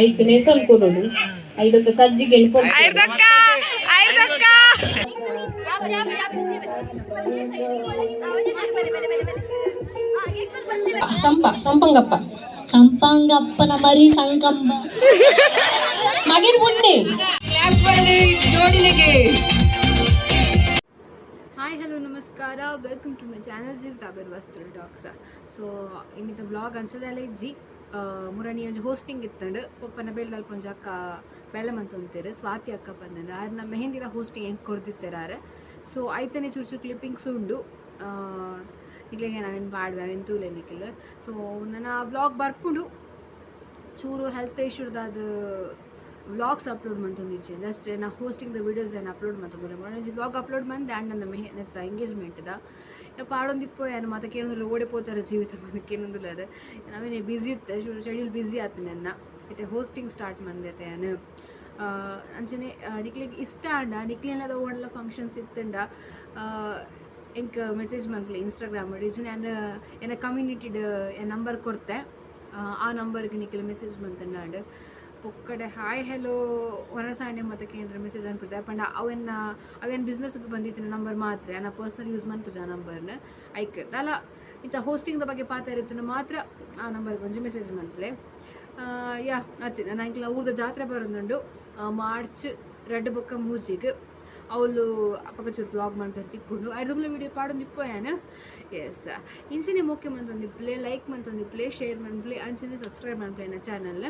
ಐದು ನೆಸಲ್ ಕೊಡೋದು ಐದಕ್ಕೆ ಸಜ್ಜಿಗೆ ಸಂಪಂಗಪ್ಪ ಸಂಪಂಗಪ್ಪನ ಮರಿ ಸಂಕಂಬ ಮಗಿರ್ ಬುಣ್ಣೆ ಜೋಡಿಲಿಗೆ. ಹಾಯ್ ಹಲೋ ನಮಸ್ಕಾರ, ವೆಲ್ಕಮ್ ಟು ಮೈ ಚಾನಲ್ ಜೀವ್ ತಾಬೇರ್ ವಸ್ತ್ರ ಟಾಕ್ಸ್. ಸೊ ಇನ್ನಿತ ಬ್ಲಾಗ್ ಅನ್ಸದಲ್ಲ ಇಜ್ಜಿ ಮುರಣಿ ಒಂಜಿ ಹೋಸ್ಟಿಂಗ್ ಇತ್ತಂಡು ಪಪ್ಪನ ಬೇಲ್ ಅಲ್ಪ ಒಂಜಿ ಅಕ್ಕ ಬೆಲೆ ಮಂತೊಂತೀರು ಸ್ವಾತಿ ಅಕ್ಕ ಬಂದಂದು ಅದನ್ನ ಮೆಹಂದಿದ ಹೋಸ್ಟಿಂಗ್ ಹೆಂಗೆ ಕೊಡ್ದಿತ್ತಾರ. ಸೊ ಐತನೇ ಚೂರು ಚೂರು ಕ್ಲಿಪ್ಪಿಂಗ್ಸ್ ಉಂಡು ಇಲ್ಲಿಗೆ ನಾವೇನು ಪಾಡ್ದೆ ಎಂತೂಲೆ ನಿಖಿಲ್. ಸೊ ನನ್ನ ಬ್ಲಾಗ್ ಬರ್ಪುಂಡು ಚೂರು ಹೆಲ್ತ್ ಇಶ್ಯೂದಾದ ವ್ಲಾಗ್ಸ್ ಅಪ್ಲೋಡ್ ಮಂತೊಂದಿಚ್ಚೆ ಜಸ್ಟ್ ನಾ ಹೋಸ್ಟಿಂಗ್ ದ ವೀಡಿಯೋಸ್ ಏನು ಅಪ್ಲೋಡ್ ಮಂತೊಂದಿಲ್ಲ ಮೊನ್ನೆ ಬ್ಲಾಗ್ ಅಪ್ಲೋಡ್ ಮಂದೆ ಆ್ಯಂಡ್ ನನ್ನ ನೆತ್ತ ಎಂಗೇಜ್ಮೆಂಟ್ದ ಪಾಡೊಂದಿಪ್ಪೋ ಏನು ಮತ್ತೆ ಕೇಳೋದಿಲ್ಲ ಓಡಿಪೋತಾರೆ ಜೀವಿತ మనకేనుందిಲ್ಲ ಅದು ನಾವೇನೇ ಬ್ಯುಸಿ ಇತ್ತೆ ಶೆಡ್ಯೂಲ್ ಬ್ಯುಸಿ ಆಯ್ತು ನನ್ನ ಮತ್ತೆ ಹೋಸ್ಟಿಂಗ್ ಸ್ಟಾರ್ಟ್ ಮಂದೈತೆ ಏನು ಅಂಚನೆ ನಿಕ್ಲಿಗೆ ಇಷ್ಟ ಅಂಡ ನಿಕ್ಲಿನದ ಓಡಲ್ಲ ಫಂಕ್ಷನ್ಸ್ ಇತ್ತಂಡ ಎಂಕ್ ಮೆಸೇಜ್ ಮಾಡ್ಲಿ ಇನ್ಸ್ಟಾಗ್ರಾಮ್ ರೀಸನ್ ಏನ ಕಮ್ಯುನಿಟಿಡ್ ನಂಬರ್ ಕೊಡ್ತೆ ಆ ನಂಬರ್ಗೆ ನಿಕ್ಲಿ ಮೆಸೇಜ್ ಬಂತಂಡ ಅಂಡ್ ಪೊಕ್ಕಡೆ ಹಾಯ್ ಹೆಲೋ ಒನಸಾಂಡೆ ಮತ್ತಕ್ಕೆ ಏನಾರ ಮೆಸೇಜ್ ಅನ್ಬಿಡ್ತಾರೆ ಪಂಡ ಅವೇನು ಬಿಸ್ನೆಸ್ಗೆ ಬಂದಿತ್ತು ನಂಬರ್ ಮಾತ್ರ ನಾ ಪರ್ಸ್ನಲ್ ಯೂಸ್ ಮಾಡ್ಪುಜ ಆ ನಂಬರ್ನ ಐಕ್ ಅಲ್ಲ ಇಂಚ ಹೋಸ್ಟಿಂಗ್ದ ಬಗ್ಗೆ ಪಾತ ಇರುತ್ತೆ ಮಾತ್ರ ಆ ನಂಬರ್ಗೆ ಒಂಜಿ ಮೆಸೇಜ್ ಮಾಡ್ತಲೆ ಯಾ ಅತ್ತೆ ನಾನು ಊರ್ದ ಜಾತ್ರೆ ಬರೋದುಂಡು ಮಾರ್ಚ್ 2 ಬೊಕ್ಕ 3 ಅವಳು ಅಪ್ಪಗಚೂರು ಬ್ಲಾಗ್ ಮಾಡ್ಕೊಂಡು ತಿಕ್ಕೊಂಡು ಐದು ವೀಡಿಯೋ ಪಾಡೊಂದು ಇಪ್ಪೋಯಾನ ಎಸ್ ಇಂಚನೆ ಮುಖ್ಯ ಮಂತೊಂದಿಪ್ಲೆ ಲೈಕ್ ಮಂತೊಂದಿಪ್ಲೆ ಶೇರ್ ಮಾಡ್ಪ್ಲೆ ಅಂಚನೆ ಸಬ್ಸ್ಕ್ರೈಬ್ ಮಾಡ್ಪ್ಲೆ ನನ್ನ ಚಾನಲ್.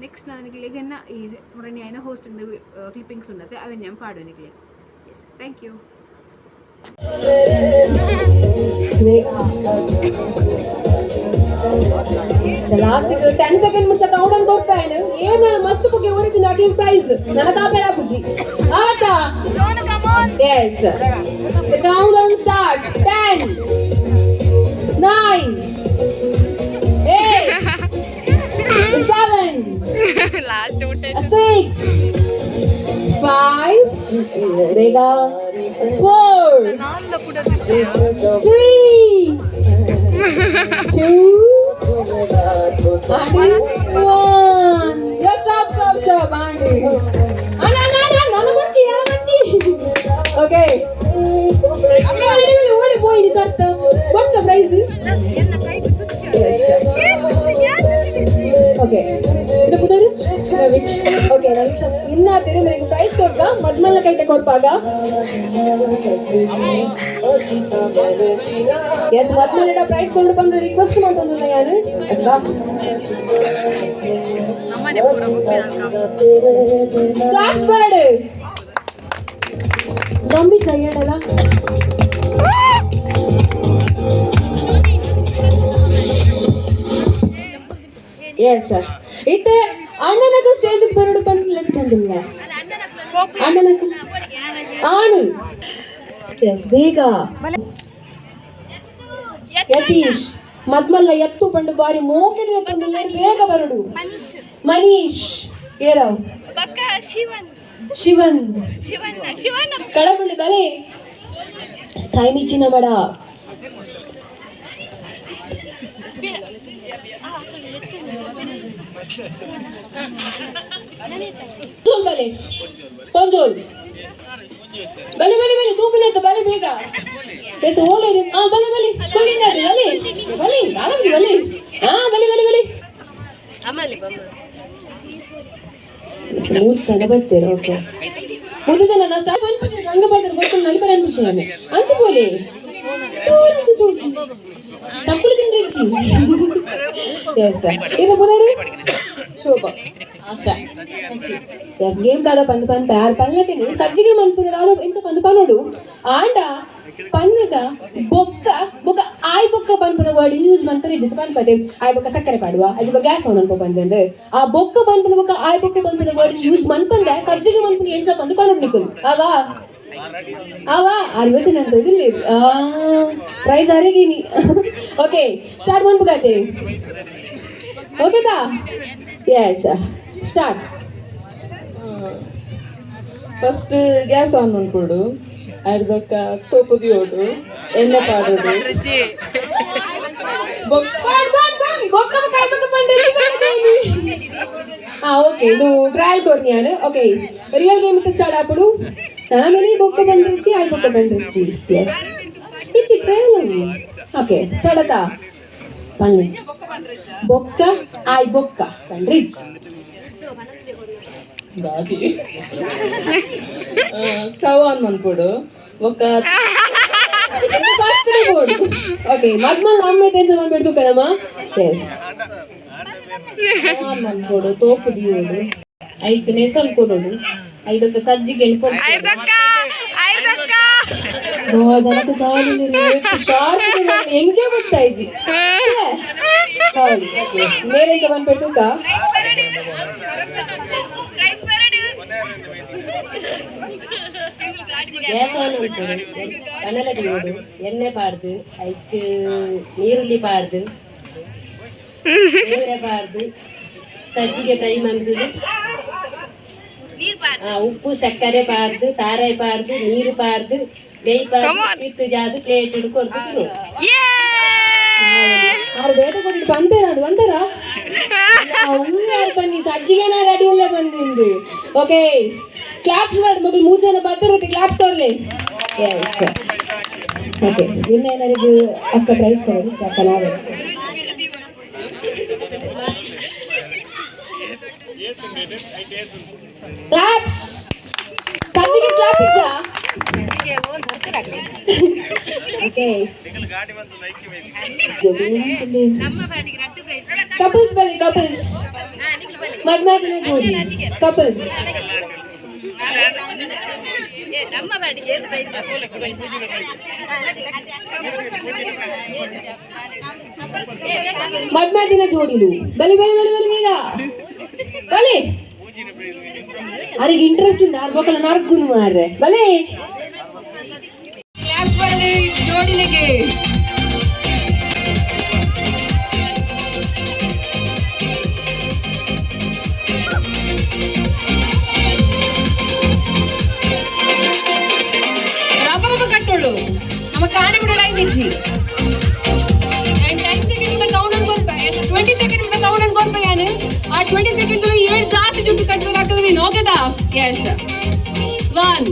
ನೆಕ್ಸ್ಟ್ ನನಗೆ ಈಗೆನ್ನ ಈ ಮುರಣಿ ಆಯ್ನ ಹೋಸ್ಟಿಂಗ್ ಕ್ಲಿಪ್ಪಿಂಗ್ಸ್ ಉಂಡತ್ತೆ ಅವೇನು ನಾನು ಪಾಡೋನಿಗೆ. Yes thank you. ಲಾಸ್ಟಿಗೆ 10 ಸೆಕೆಂಡ್ ಮುಚ್ಚ ಕೌಂಟ್ ಅಂತ ಹೋಗ್ತಾಯಿನ ಏನು ಮಸ್ತ್ ಬಗ್ಗೆ ಓರಿತು ನಾಟಿ ಪ್ರೈಸ್ ನನ್ನ ತಾಪೆಲ್ಲ ಬುಜ್ಜಿ ಆಟ. Yes. The countdown starts. 10, 9, 8, 7, 6, 5, Vega, 4, 3, 2, 1. Yes, stop, Andy. Okay. ಓಡಿ ಹೋಗಿ ಸತ್ತ ವಾಟ್ಸ್ ದ ಪ್ರೈಸ್? ಓಕೆ ಇದು ಬುದರು ರವಿಕ್ಷ. ಓಕೆ ರವಿಕ್ಷ ಇನ್ನಾತಿರು ನನಗೆ ಪ್ರೈಸ್ ಕೊಡ್ಕ ಮದ್ಮಲ್ಲ ಕೈಟೆ ಕೊರ್ಪಾಗ ಎಸ್ ಮದ್ಮಲ್ಲ ಪ್ರೈಸ್ ಕೊಡು ಬಂದು ರಿಕ್ವೆಸ್ಟ್ ಮಾಡ್ತಂದಿಲ್ಲ ಯಾರು ಅಕ್ಕ ನಮ್ಮನೆ ಪೂರ ಗೊತ್ತಿಲ್ಲ ಕ್ಲಾಸ್ ಬರಡು ಗಂಭೀರ ಸೈಯಡಲ್ಲ ಎಸ್ ಇತ್ತೆ ಅಣ್ಣನಕ ಸ್ಟೇಜಿಗೆ ಬರಡು ಬಂದಿಲ್ಲ ಅಣ್ಣನಕ ಆಣು ಎಸ್ ಬೇಗ ಯತೀಶ್ ಮದ್ಮಲ್ಲ ಎತ್ತು ಪಂಡು ಬಾರಿ ಮೋಕೆಲ್ಲ ತಂದಿಲ್ಲ ಬೇಗ ಬರಡು ಮನೀಶ್ ಏರಾವ್ ಶಿವನ್ ಕಳಬಳ್ಳಿ ಬಲೆ ತಾಯಿ ಚಿನ್ನ ಮಡ ಬಲೆ ಪಂಜೋಲ್ ಬಲೆ ಬಲೆ ಬಲೆ ತೂಪಿನತ್ತ ಬಲೆ ಬೇಗ ಎಸ್ ಓಲೆ ಬಲೆ ಬಲೆ ಕೊಲ್ಲಿಂದಾಡಿ ಬಲೆ ಬಲೆ ಆರಾಮ್ಸಿ ಬಲೆ ಬಲೆ ಬಲೆ ಬಲೆ ಮೂರು ಸಲ ಬರ್ತೀರಾ. ಓಕೆ ಮುಗಿದ ನನ್ನ ರಂಗ ಬರ್ತಾರೆ ಗೊತ್ತು ನಲಿಪರ ಅನ್ಪಿಸಿದ್ದಾನೆ ಅನ್ಸಿಬೋಲಿ ಚಪ್ಪಲಿ ತಿಂದ್ರಿ ಎಸ್ ಇದು ಬುಧರು ಶೋಭಾ ಆಶಾ ಎಸ್ ಗೇಮ್ ದಾದ ಪಂದು ಪಂತ ಯಾರು ಪಲ್ಲಕ್ಕೆ ಸಜ್ಜಿಗೆ ಮನ್ಪುದ ದಾದ ಇಂಚ ಪಂದು ಪನೋಡು ಆಂಡ ಪನ್ನಗ ಬೊಕ್ಕ ಬೊಕ್ಕ ಆಯ್ ಬೊಕ್ಕ ಪನ್ಪುನ ವರ್ಡ್ ಯೂಸ್ ಮನ್ಪುನ ಇಜ್ಜಿತ ಪನ್ಪದೆ ಆಯ್ ಬೊಕ್ಕ ಸಕ್ಕರೆ ಪಾಡುವ ಆಯ್ ಬೊಕ್ಕ ಗ್ಯಾಸ್ ಆನ್ ಅನ್ಕೊ ಬಂದೆ ಆ ಬೊಕ್ಕ ಪನ್ಪುನ ಬೊಕ್ಕ ಆಯ್ ಬೊಕ್ಕ ಪನ್ಪುನ ವರ್ಡ್ ಯೂಸ್ ಮನ್ಪಂದೆ ಸಜ್ಜಿಗೆ ಮನ್ಪುನ ಎಂಚ ಪಂದು ಪನೋಡು ನಿಕುಲು ಅವಾ ಆ ಯೋಚನೆ ಅಂತ ಇದಿಲ್ಲ ಪ್ರೈಸ್ ಅರಿಗಿನಿ. ಓಕೆ ಸ್ಟಾರ್ಟ್ ಮನ್ಪುಗಾತೆ ಓಕೆದಾ yes start. First gas on ಮಾಡ್ಕೊಡು ಅರ್ಧಕ್ಕ ತೋಪುದಿ ಓಡು ಎಣ್ಣೆ ಪಾಡೋಡು ఓకే నువ్వు ట్రయల్ కొరియాను ఓకే రియల్ గేమ్ ఇస్తే స్టార్ట్ అప్పుడు నామిని బొక్క బండ్రిచ్చి ఐ బొక్క బండ్రిచ్చి ఎస్ ఇచ్చి ట్రయల్ ఓకే స్టార్ట్ అవుతా పని బొక్క ఐ బొక్క బండ్రిచ్ దాది సవాన్ అన్ಕೊಡು ఒక ఫస్ట్ బోర్డు ఓకే మగ్మల్ నమ్మే టెన్షన్ పెడుతూ కదమ్మా ఎస్ ಸವಾನ್ ಅನ್ಕೊಡು ತೋಪು ದಿಯೋಡು ಐದು ನೆಸ್ ಅನ್ಕೊಡೋಡು ಐದೊಂದು ಸಜ್ಜಿಗೆ ಎಲ್ಕೊಂಡು ಜನಕ್ಕೆ ಸಾಲಿಲ್ಲ ಶಾರ್ಪ್ ಹೆಂಗೆ ಗೊತ್ತಾಯ್ತು ಹೌದು ಓಕೆ ಮೇರೆ ಜವಾನ್ ಪೆಟ್ಟುಕ ಗ್ಯಾಸವನ್ನು ಅನ್ಕೊಡು ಕಣಲ ದಿಯೋಡು ಎಣ್ಣೆ ಪಾಡ್ದು ಐಕ್ ನೀರುಳ್ಳಿ ಪಾಡ್ದು ಬೇರೆ ಪಾಡ್ದು ಸಜ್ಜಿಗೆ ಫ್ರೈ ಮಾಡ್ದು ಉಪ್ಪು ಸಕ್ಕರೆ ಪಾಡ್ದು ತಾರಾಯಿ ಪಾಡ್ದು ನೀರು ಪಾಡ್ದು ಬೇಯಿ ಪಾಡ್ದು ಇಟ್ಟು ಜಾದು ಪ್ಲೇಟ್ ಹಿಡ್ಕೊಂಡು ತಿನ್ನು ಅವ್ರು ಬೇಟ ಕೊಟ್ಟಿಟ್ಟು ಬಂತಾರ ಅದು ಬಂತಾರ ಯಾರು ಬನ್ನಿ ಸಜ್ಜಿಗೆನ ರೆಡಿ ಉಳ್ಳೇ ಬಂದಿಂದು ಓಕೆ ಕ್ಲಾಪ್ಸ್ ಮಾಡಿ ಮಗಳು 3 ಜನ ಬರ್ತಿರುತ್ತೆ ಕ್ಲಾಪ್ಸ್ ತೋರ್ಲಿ ಎಸ್ ಓಕೆ ಇನ್ನೇನರಿಗೂ ಅಕ್ಕ ಪ್ರೈಸ್ ಕೊಡೋದು ಅಕ್ಕ ನಾವು ಕ್ಲಾಪ್ಸ್ ಸಜ್ಜಿಗೆ ಕ್ಲಾಪ್ ಇಚ್ಚಾ ಓಕೆ ಕಪಲ್ಸ್ ಬನ್ನಿ ಕಪಲ್ಸ್ ಮದ್ಮಾತಿನ ಜೋಡಿ ಕಪಲ್ಸ್ ಮದ್ಮಾತಿನ ಜೋಡಿಲು ಬಲಿ ಬಲಿ ಬಲಿ ಬಲಿ ಬೇಗ ಬಲಿ ಅದಕ್ಕೆ ಇಂಟ್ರೆಸ್ಟ್ ಉಂಟು ಆರು ಪಕ್ಕಲ ನರ್ಗುನು ಮಾರ್ರೆ ಬಲಿ ಜೋಡಿಲಿಗೆ ಕಟ್ಟೋಡು ನಮ್ಮ ಕಾಣೆ ಬಿಡೋ ಟೈಮ್ ಇಜ್ಜಿ 10 ಸೆಕೆಂಡ್ ಕೌಂಟ್ ಅನ್ ಕೊರ್ಪೆ 20 ಸೆಕೆಂಡ್ ಕೌಂಟ್ ಅನ್ ಕೊರ್ಪೆ ಯಾನು ಆ 20 ಸೆಕೆಂಡ್ ಏಳು ಜಾಸ್ತಿ ಜುಟ್ಟು ಕಟ್ಟಬೇಕು ಹಾಕಲ್ಲ ನೀನು ಓಕೆದಾ S 1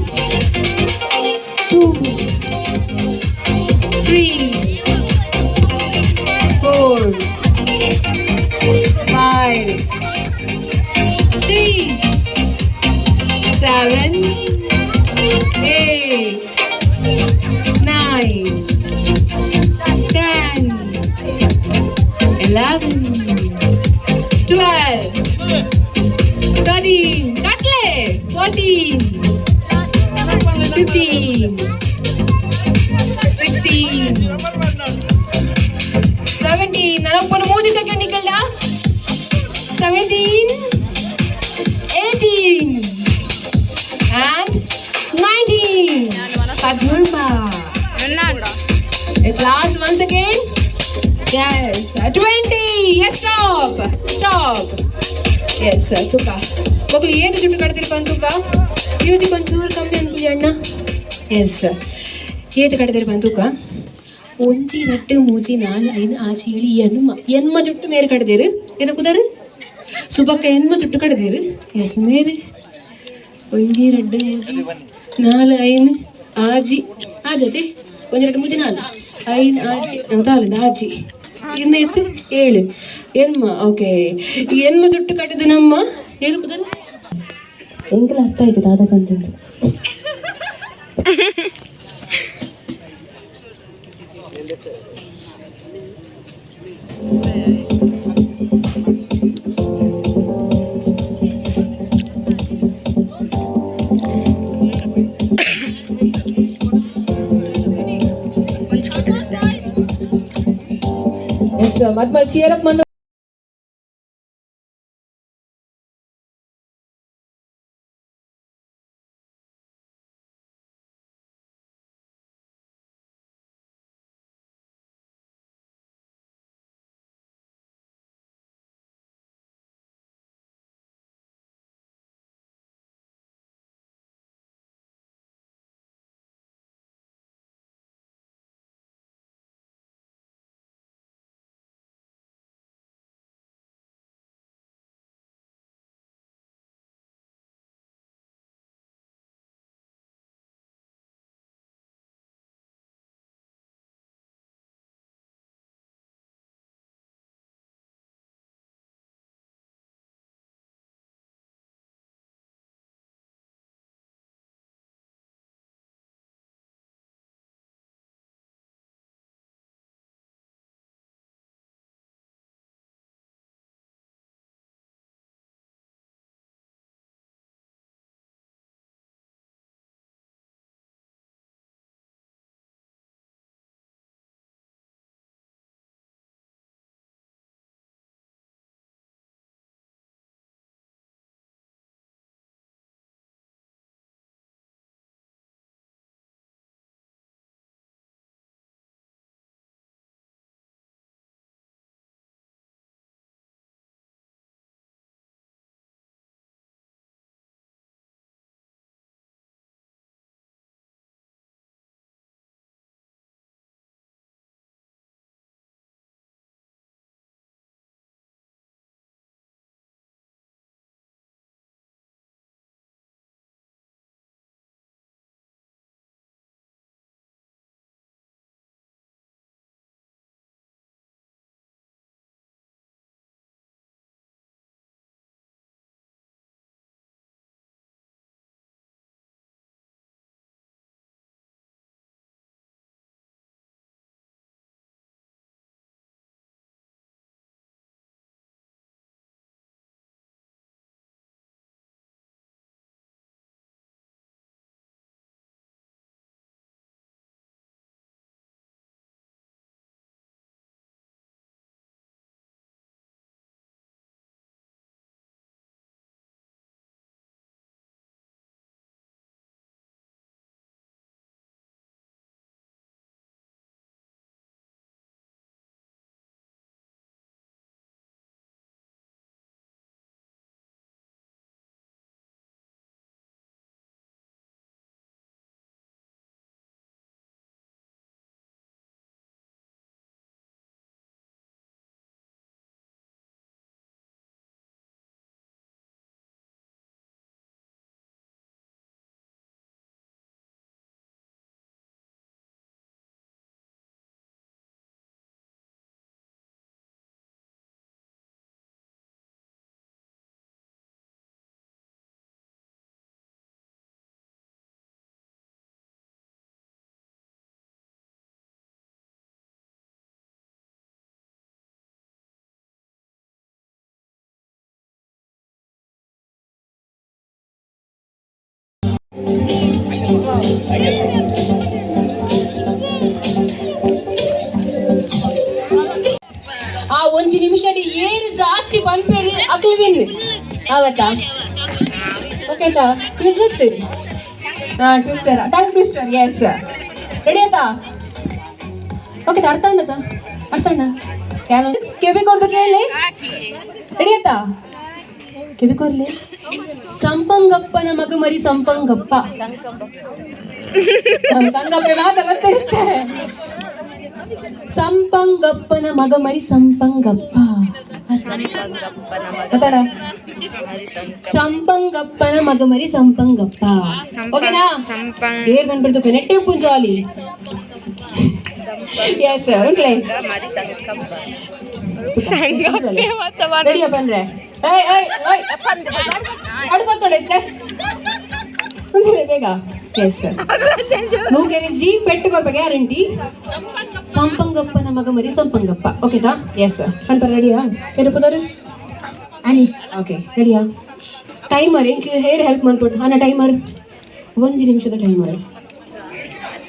2 3 4 5 6 7 8 9 10 11 12 13 ಕಟ್ಲೆ 14 15 16 17 ನನಗೊಬ್ಬನು 3 second ನಿಕಲ್ಡ 17 18 and 19 Padmurpa it's last once again yes 20 yes stop yes ತುಕ ಮಕ್ಕಳು ಏನು ಜುಟ್ಟು ಕಡ್ದಿರಪ್ಪ ಅಂತುಕ ಮ್ಯೂಸಿಕ್ ಒಂಚೂರು ಕಮ್ಮಿ ಅನ್ಕೊಳ್ಳಿ ಅಣ್ಣ ಎಸ್ ಏತು ಕಡ್ದಿರಪ್ಪ ಅಂತುಕ ಒಂಜಿ ರಟ್ಟು ಮೂಜಿ 4 5 ಆಚಿ 7 ಎನ್ಮ ಜುಟ್ಟು ಮೇರೆ ಕಡ್ದೇರು ಏನ ಕುದಾರು ಸುಬಕ್ಕ ಎನ್ಮ ಜುಟ್ಟು ಕಡ್ದೇರು ಎಸ್ ಮೇರೆ ಒಂಜಿ ರಡ್ಡು ಮೂಜಿ 4 5 ಆಜಿ ಆಜತೆ ಒಂಜಿ ರಡ್ಡು ಮೂಜಿ 4 5 ಆಜಿ ತಾಲಂಡ ಆಜಿ ಇನ್ನೈತು 7 ಎನ್ಮ ಓಕೆ ಎನ್ಮ ಜುಟ್ಟು ಕಟ್ಟಿದ್ದು ನಮ್ಮ ಏನು ಕುದಾರು ಎಂಕಲ ಅರ್ಥ ಆಯ್ತು ದಾದಾ ಬಂತಂದು ಎಸ್ ಮತ್ ಚೀರಪ್ ಮಂದು ಆ ಒಂಜಿ ನಿಮಿಷ ಏನು ಜಾಸ್ತಿ ಪನ್ಪೇರಿ ಅಕ್ಲು ವಿನ್ ಆವತ್ತಾ ಓಕೆತಾ ಕ್ವಿಜ್ ಇತ್ತು twister tongue twister yes ready ಆಯ್ತಾ ಓಕೆ ಅರ್ಥ ಯಾರು ಕೆಬಿ ಕೊಡ್ದು ಕೇಳಿ ರೆಡಿ ಆಯ್ತಾ ಕೆಬಿ ಕೊರ್ಲಿ ಸಂಪಂಗಪ್ಪನ ಮಗ ಮರಿ ಸಂಪಂಗಪ್ಪ ಸಂಗಪ್ಪ ಮಾತ ಬರ್ತಿರುತ್ತೆ ಸಂಪಂಗಪ್ಪನ ಮಗ ಮರಿ ಸಂಪಂಗಪ್ಪ ಮಾತಾಡ ಸಂಪಂಗಪ್ಪನ ಮಗ ಮರಿ ಸಂಪಂಗಪ್ಪ ಓಕೆನಾ ಏರ್ ಬಂದ್ಬಿಡ್ತು ನೆಟ್ಟಿವ್ ಪುಂಜಾಲಿ ಎಸ್ ಓಕೆ ರೆಡಿಯಾ ಬಂದ್ರೆ ಅಡುಪತ್ತೊಡೈತೆ ಬೇಗ ಎಸ್ ನೂಕೆರೆ ಜಿ ಪೆಟ್ಟುಗೊಬ್ಬ ಗ್ಯಾರಂಟಿ ಸಂಪಂಗಪ್ಪನ ಮಗ ಮರಿ ಸಂಪಂಗಪ್ಪ ಓಕೆದಾ ಎಸ್ ಅಂತ ರೆಡಿಯಾ ಏರುಪದಾರು ಅನೀಶ್ ಓಕೆ ರೆಡಿಯಾ ಟೈಮರ್ ಹೆಂಗೆ ಹೇರ್ ಹೆಲ್ಪ್ ಮಾಡ್ಬಿಟ್ಟು ಅನ್ನ ಟೈಮರ್ 1 ನಿಮಿಷದ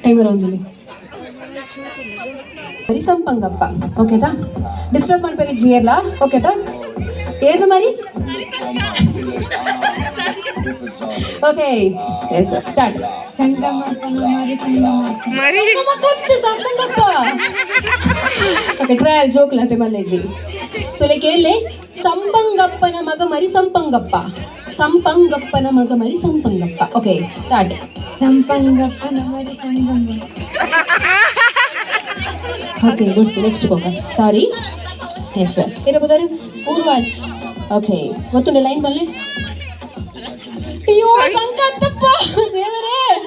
ಟೈಮರ್ ಒಂದು ಮರಿ ಸಂಪಂಗಪ್ಪ ಓಕೆದಾ ಡಿಸ್ಟರ್ಬ್ ಮಾಡ್ಬೇಡಿ ಜಿ ಎಲ್ಲ ಓಕೆದಾ ಏನು ಮರಿ okay yes start Sampangappa okay trial ಜೋಕ್ಲತೆ ಮಲ್ಲೇಜಿ ತುಲೆ ಕೇಳಿ ಸಂಪಂಗಪ್ಪನ ಮಗ ಮರಿ ಸಂಪಂಗಪ್ಪ ಓಕೆ ಸ್ಟಾರ್ಟ್ ಸಂಪಂಗಪ್ಪನ ಮರಿ ಸಂಗಮ್ಮ ಓಕೆ ಗುಡ್ಸ್ ನೆಕ್ಸ್ಟ್ ಹೋಗ ಸಾರಿ ಎಸ್ ಇರಬಹುದಾರು ಊರ್ವಾಜ್ ಓಕೆ ಗೊತ್ತುಂಡೆ ಲೈನ್ ಬಲ್ಲೆ ಅಯ್ಯೋ ಸಂಕತ್ತಪ್ಪ ದೇವರೇ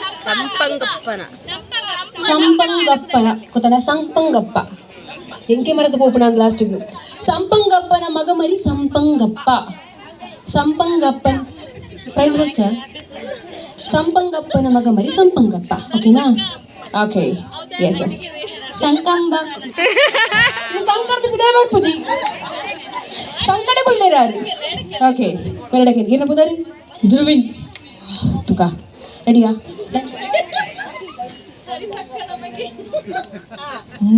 ಸಂಪಂಗಪ್ಪನ ಗೊತ್ತಲ್ಲ ಸಂಪಂಗಪ್ಪ ಎಂಕೆ ಮರದ ಪೋಪಣ ಅಂತ ಲಾಸ್ಟಿಗೆ ಸಂಪಂಗಪ್ಪನ ಮಗ ಮರಿ ಸಂಪಂಗಪ್ಪನ್ ಪ್ರೈಸ್ ಬರ್ಚ ಸಂಪಂಗಪ್ಪನ ಮಗ ಮರಿ ಸಂಪಂಗಪ್ಪ ಓಕೆನಾ ಓಕೆ ಎಸ್ ಸಂಕರ್ತ ಬಿದೇ ಬರ್ಪುಜಿ ಸಂಕಟ ಕುಲ್ದೇರಾರು ಓಕೆ ಎರಡಕ್ಕೆ ಏನ ಬುದಾರಿ ಧ್ರುವಿನ್ ತುಕ ರೆಡಿಯಾ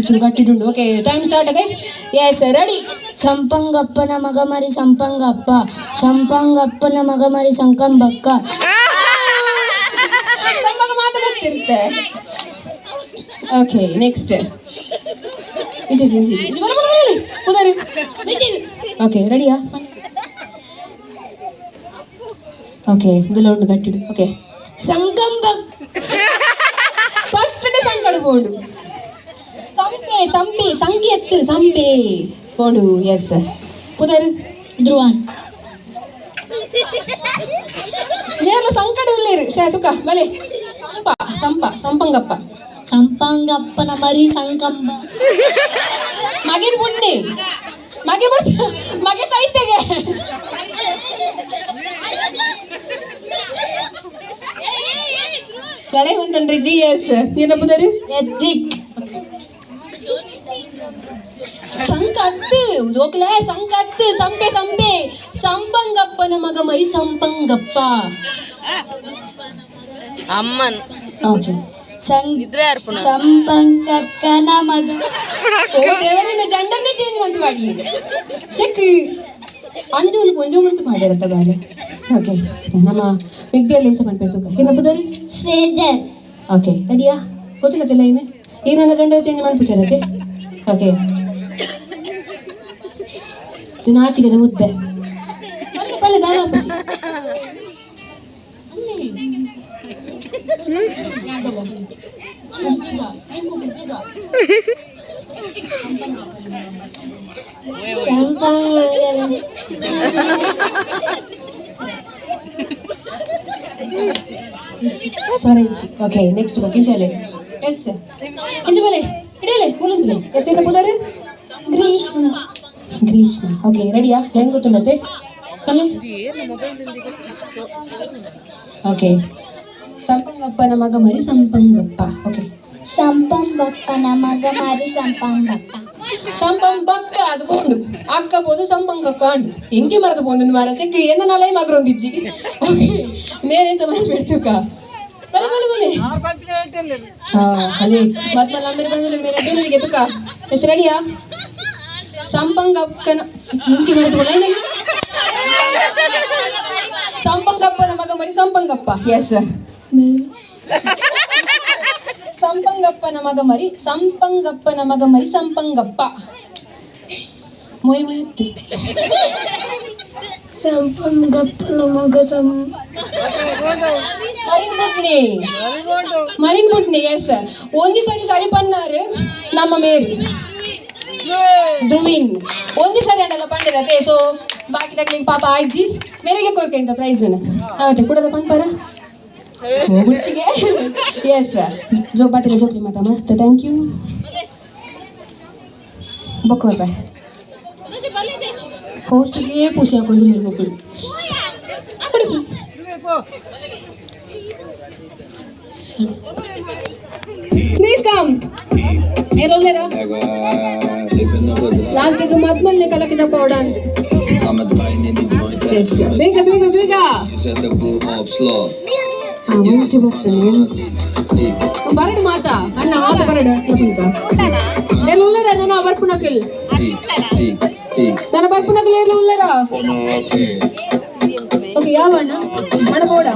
ಚುರುಗಟ್ಟಿಡುಂಡು okay time start okay yes ready ಸಂಪಂಗಪ್ಪನ ಮಗ ಮರಿ ಸಂಪಂಗಪ್ಪನ ಮಗ ಮರಿ ಸಂಕಂಬಕ್ಕ ಸಂಪಂಗ ಮಾತು ಗೊತ್ತಿರುತ್ತೆ ಓಕೆ ನೆಕ್ಸ್ಟ್ ಓಕೆ ರೆಡಿಯಾ ಓಕೆ ಇದೆಲ್ಲ ಗಟ್ಟಿಡು ಓಕೆ ಸಂಕಂಬ ಫಸ್ಟ್ ಸಂಕಡ ಬೋಂಡು ಸಂಪೆ ಬೋಂಡು ಎಸ್ ಪುದರ್ ಧ್ರುವನ್ ನೇರ್ಲ ಸಂಕಡ ಉಳ್ಳೇರು ತುಕ ಬಲೆ ಸಂಪಂಗಪ್ಪ ಸಂಪಂಗಪ್ಪನ ಮರಿ ಸಂಕಂಬ ಮಗೆ ಬುಣ್ಣೆ ಮಗೆ ಸೈತೆಗೆ ಕಳೆ ಹೊಂದನ್ರಿ ಜಿ ಎಸ್ ಏನಪ್ಪದಾರು ಎದ್ದಿಕ್ ಸಂಕತ್ತು ಜೋಕ್ಲ ಸಂಕತ್ತು ಸಂಪೆ ಸಂಪಂಗಪ್ಪನ ಮಗ ಮರಿ ಸಂಪಂಗಪ್ಪ ಅಮ್ಮನ್ ಓಕೆ ಸಂಪಂಗಕ್ಕನ ಮಗ ಓ ದೇವರನ್ನ ಜಂಡರ್ನೇ ಚೇಂಜ್ ಅಂತ ಮಾಡಿ ಚೆಕ್ ಒಂಜು ಮಂತು ಮಾಡಿರತ್ತ ಬಾರೆ ಓಕೆ ನಮ್ಮ ವಿದ್ಯೆಯಲ್ಲಿ ಎಂಸ ಮಾಡ್ಬೇಕು ಏನಪ್ಪದಾರು ಶ್ರೇಜರ್ ಓಕೆ ರೆಡಿಯಾ ಗೊತ್ತಿಲ್ಲತ್ತಿಲ್ಲ ಈಗ ನನ್ನ ಜೆಂಡರ್ ಚೇಂಜ್ ಮಾಡ್ಬಿಡ್ಚಾರಕ್ಕೆ ಓಕೆ ನಾಚಿಕದ ಮುದ್ದೆ ಪಲ್ಲೆ ದಾನ ಅಪ್ಪಚ್ಚಿ ಸಾರಿ ಓಕೆ ನೆಕ್ಸ್ಟ್ ಕಿಂಚಲೆ ಎಸ್ ಇಂಚಬಲೆ ಇಡಲೆ ಮುಳುಂದಲೆ ಎಸ್ ಏನ ಪುದಾರು ಗ್ರೀಷ್ಮ ಓಕೆ ರೆಡಿಯಾ ಲೈನ್ ಗೊತ್ತುಂಡತೆ ಕಲೆ ಓಕೆ ಸಂಪಂಗಪ್ಪನ ಮಗ ಮರಿ ಸಂಪಂಗಪ್ಪ ಓಕೆ ಸಂಪಂಗಕ್ಕನ ಮಗ ಮರಿ ಸಂಪಂಗಪ್ಪ ಸಂಪಂಬಕ್ಕ ಅದು ಕೊಂಡು ಅಕ್ಕಬೋದು ಸಂಪಂಗಕ್ಕ ಅಂಡು ಎಂಕೆ ಮರದ ಬೋದು ಮಾರ ಸೆಕ್ಕ ಏನ ನಾಳೆ ಮಗರೊಂದಿಜ್ಜಿ ಓಕೆ ನೇರೆ ಸಮಾನ ಬಿಡ್ತುಕ ಬಲೆ ಬಲೆ ಬಲೆ ಅದೇ ಮತ್ತೆ ನಂಬರ್ ಬಂದಿಲ್ಲ ಮೇರೆ ಡೆಲ್ಲಿಗೆ ತುಕ ಎಸ್ ರೆಡಿಯಾ ಸಂಪಂಗಪ್ಪನ ಮುಂಚೆ ಮಾಡಿದ ಲೈನಲ್ಲಿ ಸಂಪಂಗಪ್ಪನ ಮಗ ಮರಿ ಸಂಪಂಗಪ್ಪ ಎಸ್ ಸಂಪಂಗಪ್ಪನ ಮಗ ಮರಿ ಸಂಪಂಗಪ್ಪನ ಮಗ ಮರಿ ಸಂಪಂಗಪ್ಪ ಮೊಯ್ ಮೊಯ್ ಸಂಪಂಗಪ್ಪನ ಮಗ ಮರಿನ್ ಬುಟ್ನಿ ಎಸ್ ಒಂದಿ ಸರಿ ಸರಿ ಪನ್ನಾರು ನಮ್ಮ ಮೇರು ಧ್ರುವಿನ್ ಒಂದಿ ಸರಿ ಅಣ್ಣಲ್ಲ ಪಂಡಿರತ್ತೆ ಸೊ ಬಾಕಿ ತಗ್ಲಿಗೆ ಪಾಪ ಆಯ್ಜಿ ಮೇರೆಗೆ ಕೋರ್ಕೆಂತ ಪ್ರೈಸ್ ಅವತ್ತೆ ಕೂಡದ ಪಂಪರ ಹುಚ್ಚಿಗೆ ಎಸ್ ಜೋ ಬಾತಿಗೆ ಜೋಕ್ಲಿ ಮಾತಾ ಮಸ್ತ್ ಥ್ಯಾಂಕ್ ಯು ಬಕ್ಕೋರ್ ಬಾಯ್ ಹೋಸ್ಟ್ಗೆ ಪೂಸಿ ಹಾಕೊಂಡಿಲ್ಲ ಮಕ್ಕಳು ಪ್ಲೀಸ್ ಕಮ್ ಏರೋಲೇರಾ ಲಾಸ್ಟಿಗೆ ಮದ್ಮಲ್ನೆ ಕಲಕ್ಕೆ ಚಪ್ಪೋಡ ಬೇಗ ಬೇಗ ಬೇಗ ಮುಂಚೆ ಬರ್ತಾನೆ ಬರಡು ಮಾತಾ ಅಣ್ಣ ಮಾತ ಬರಡು ಎಲ್ಲರ ನನ್ನ ಬರ್ಪುನಕಲ್ ನನ್ನ ಬರ್ಪುನಕಲ್ ಎಲ್ಲ ಉಳ್ಳರ ಓಕೆ ಯಾವ ಅಣ್ಣ ಅಣ್ಣ ಬೋಡ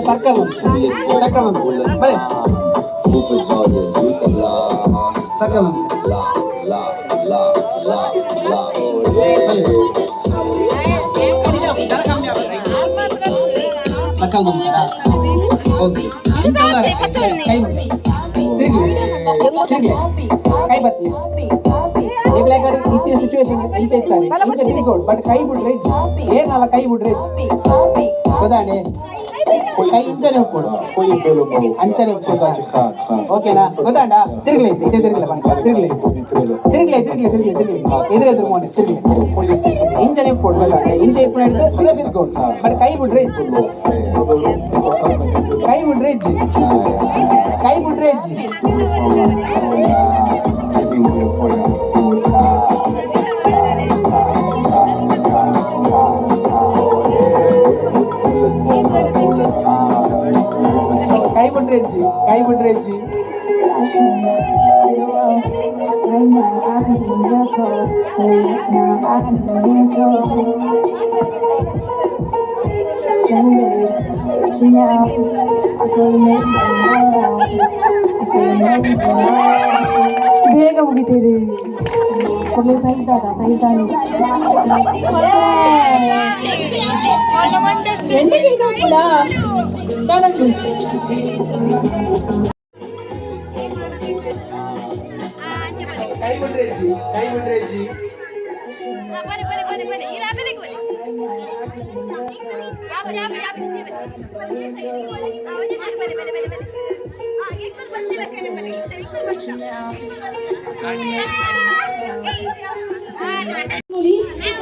ಸರ್ಕಲ್ ಬರೇ ಸರ್ಕಲ್ ಸರ್ಕಲ್ ಬಂತಾರ ಓಕೆ ಕೈ ಕೈ ಬತ್ತಿ ಗಾಡಿ ಇತ್ತಿನ ಸಿಚುವೇಶನ್ ಇಂಚೆ ಇರ್ತಾರೆ ಇಂಚೆ ತಿರ್ಗೋಡು ಬಟ್ ಕೈ ಬಿಡ್ರೆ ಏನಲ್ಲ ಕೈ ಬಿಡ್ರೆ ಗೊತ್ತಾಣೆ ಕೈ ಇಂಚನೆ ಹೋಗ್ಕೊಡು ಅಂಚನೆ ಹೋಗ್ಬೋದು ಓಕೆನಾ ಗೊತ್ತಾಂಡ ತಿರ್ಗ್ಲಿ ಇದೇ ತಿರ್ಗ್ಲಿ ತಿರ್ಗ್ಲಿ ತಿರ್ಗ್ಲಿ ತಿರ್ಗ್ಲಿ ತಿರ್ಗ್ಲಿ ತಿರ್ಗ್ಲಿ ಎದುರು ಮೋಡಿ ತಿರ್ಗ್ಲಿ ಇಂಚನೆ ಹೋಗ್ಕೊಡು ಗೊತ್ತಾಂಡೆ ಇಂಚೆ ಇಪ್ಪು ಹಿಡಿದು ಸಿಗ ತಿರ್ಗೋಡು ಬಟ್ ಕೈ ಬಿಡ್ರೆ ಇಜ್ಜಿ ಕೈ ಬಿಡ್ರೆ ಇಜ್ಜಿ ಕೈ ಬಿಡ್ರೆ ಇಜ್ಜಿ ಕೈ ಬಿಡ್ರೆ ಇಜ್ಜಿ ಕೈ ಬಿಡ್ರೆ ಇಜ್ಜಿ ಬೇಗ ಮುಗಿತೀರಿ ಮಗಳು ಪ್ರೈಸ್ ಎಂಟಕ್ಕೆ ಕೂಡ ಕೈ ಬಿಡ್ರೆ ಅಜ್ಜಿ ಕೈ ಬಿಡ್ರೆ ಅಜ್ಜಿ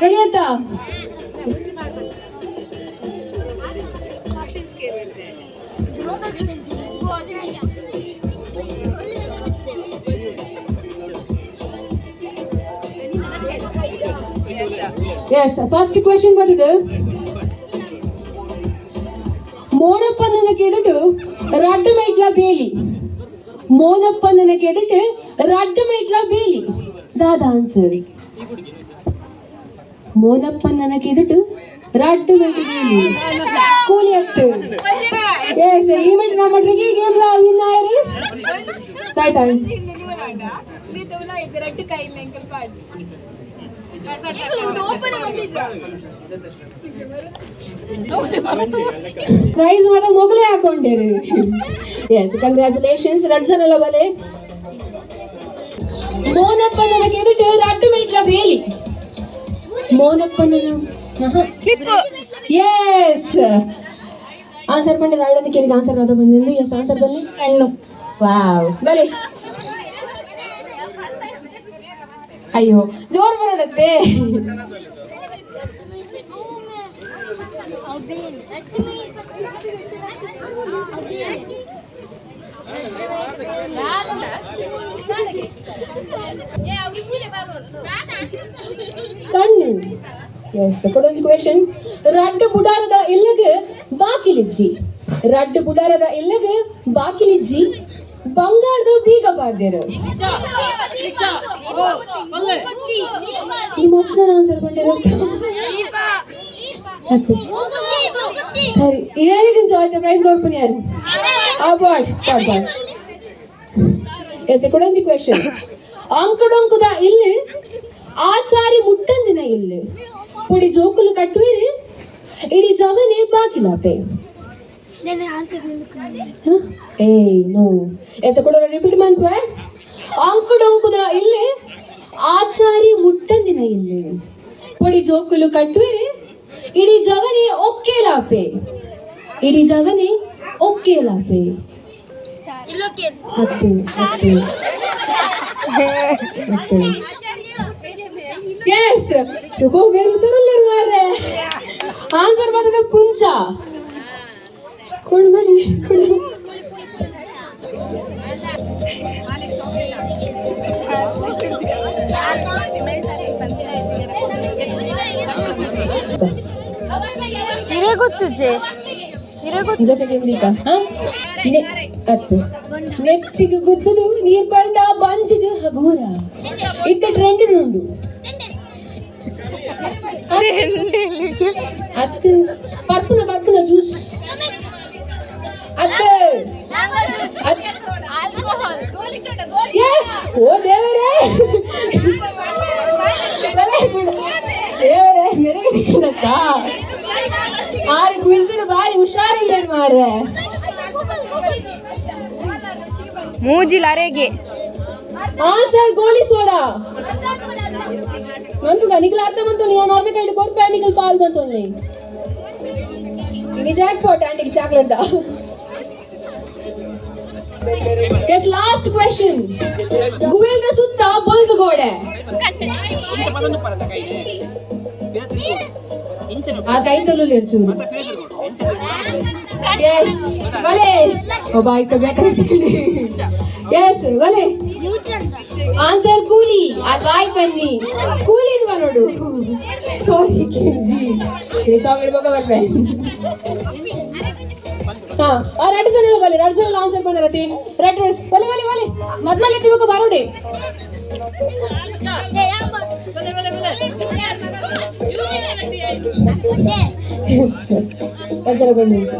ರೆಡಿ ಆಯ್ತಾ ಎಸ್ ಫಸ್ಟ್ ಕ್ವೆಶ್ಚನ್ ಬಂದಿದೆ ಮೋನಪ್ಪನ ಕೆದಟು ರಡ್ಡು ಮೇಟ್ಲ ಬೇಲಿ ಮೋನಪ್ಪನ ಕೆದಟು ರಡ್ಡು ಮೇಟ್ಲ ಬೇಲಿ ದಾದ ಆನ್ಸರ್ ಮೋನಪ್ಪನ ಕೆದಟು ರಡ್ಡು ಮೇಟ್ಲ ಬೇಲಿ ಕೂಲಿ ಹತ್ತು ಎಸ್ ಈ ಮೇಟ್ ನಮ್ಮ ಟ್ರಿಗಿ ಗೇಮ್ ಲ ವಿನ್ ಆಯರಿ ತಾಯ್ತಾ ರಡ್ಡು ಕೈ ಲೆಂಕಲ್ ಪಾಡ್ ಪ್ರೈಸ್ ಮಾತ್ರ ಮೊಗಲೇ ಹಾಕೊಂಡಿರಿ ಎಸ್ ಕಂಗ್ರಾಚುಲೇಷನ್ಸ್ ರಡ್ಸನಲ್ಲ ಬಲೆ ಮೋನಪ್ಪನ ಕೆರಟು ರಡ್ಡು ಮೇಟ್ಲ ಬೇಲಿ ಮೋನಪ್ಪನ ಎಸ್ ಆನ್ಸರ್ ಪಂಡಿದ ಎರಡನೇ ಕೇಳಿಗೆ ಆನ್ಸರ್ ಅದು ಬಂದಿದ್ದು ಎಸ್ ಆನ್ಸರ್ ಬಲ್ಲಿ ಹೆಣ್ಣು ವಾವ್ ಬಲೆ ಅಯ್ಯೋ ಜೋರ್ ಬರಡತ್ತೆ ಕಣ್ಣು. ಎಸ್ ಕೊಡೊಂದು ಕ್ವೆಶ್ಚನ್. ರಡ್ಡು ಬುಡಾರದ ಎಲ್ಲಗ ಬಾಕಿಲಿಜ್ಜಿ. ರಡ್ಡು ಬುಡಾರದ ಎಲ್ಲಗ ಬಾಕಿಲಿಜ್ಜಿ ಬಂಗಾರದ ಬೀಗ ಪಾಡ್ದೇರು. ಈ ಮಸ್ತ್ ಆನ್ಸರ್ ಬಂದಿರೋ ಸರಿ. ಏನಿಗೆ ಜಾಯ್ತ ಪ್ರೈಸ್ ಕೊಡ್ತೀನಿ ಯಾರು ಅವಾರ್ಡ್ ಪಾಡ್. ಎಸ್ ಕೊಡೊಂದು ಕ್ವೆಶ್ಚನ್. ಅಂಕಡೊಂಕುದ ಇಲ್ಲಿ ಆಚಾರಿ ಮುಟ್ಟಂದಿನ ಇಲ್ಲಿ ಪುಡಿ ಜೋಕುಲು ಕಟ್ಟುವಿರಿ ಇಡೀ ಜವನೆ ಬಾಕಿಲಾಪೆ. ಏಯ್ ನೋ. ಎಸ್ ಕೊಡೋಣ ರಿಪೀಟ್ ಮಾಡ್ತವೆ. ಅಂಕಡೊಂಕುದ ಇಲ್ಲಿ ಆಚಾರಿ ಮುಟ್ಟಂದಿನ ಇಲ್ಲಿ ಪುಡಿ ಜೋಕುಲು ಕಟ್ಟುವಿರಿ ಇಡೀ ಜವನೆ ಒಕ್ಕೇಲಾಪೆ. ಇಡೀ ಜವನೆ ಒಕ್ಕೇಲಾಪೆ. ಹತ್ತು ಹತ್ತು ಹತ್ತು. Yes, तुको मेरे सरल मार रहे हैं. आंसर बता दो कुंचा. कौन बने? ಇರೇ ಗೊತ್ತುಜೆ. ಇದಕ್ಕೆ ಕೇಳಿಕ ಅತ್ತು ನೆತ್ತಿಗೆ ಗುದ್ದದು ನೀರ್ ಬಂದ ಬನ್ಸಿಗೆ ಹಗೂರ ಇತ್ತ ಟ್ರೆಂಡ್ ಉಂಡು. ಅತ್ತು ಪರ್ಪುನ ಜ್ಯೂಸ್ ಅತ್ತು. ಓ ದೇವರೇ ದೇವರೇ ಮೆರಗಕ್ಕ ಆರು ಕ್ವಿಝ್ ಬಾರಿ ಹುಷಾರಿಲ್ಲ ಮಾರ್ರೆ. ಮೂಜಿಲಾರೆಗೆ ಆನ್ಸರ್ ಗೋಲಿ ಸೋಡಾ ಮಂತುಗ ನಿಖಿಲ ಅರ್ಥ ಬಂತು. ನೀವು ನಾರ್ಮಲ್ ಕೈಡ್ ಕೋರ್ ಪ್ಯಾನಿಕಲ್ ಪಾಲ್ ಬಂತು. ini jackpot auntie chocolate da. Yes, last question. ಗುವೆಲ್ದ ಸುತ್ತ ಬಲ್ದು ಗೋಡೆ. ಆ ಕೈತಲು ಲೇರ್ಚೂರು. Yes, vale. Oh bhai to better. Yes, vale. Answer ಕೂಲಿ. ಆ ಬಾಯ್ ಬನ್ನಿ ಕೂಲಿ ಇದು ನೋಡು. ಸಾರಿ ಕೆಜಿ ಈ ಸಾಂಗ್ ಇಡಬೇಕು ಬರ್ಬೇ. ಹಾ ಆ ರೆಡ್ ಜನ ಬಲೆ ರೆಡ್ ಜನ ಆನ್ಸರ್ ಬಂದರತಿ ರೆಡ್ ರೆಡ್ ಬಲೆ ಬಲೆ ಬಲೆ ಮದ್ಮಲೆ ಎತ್ತಿಬೇಕು ಬಾರೋಡೆ. Yes, that's a good news.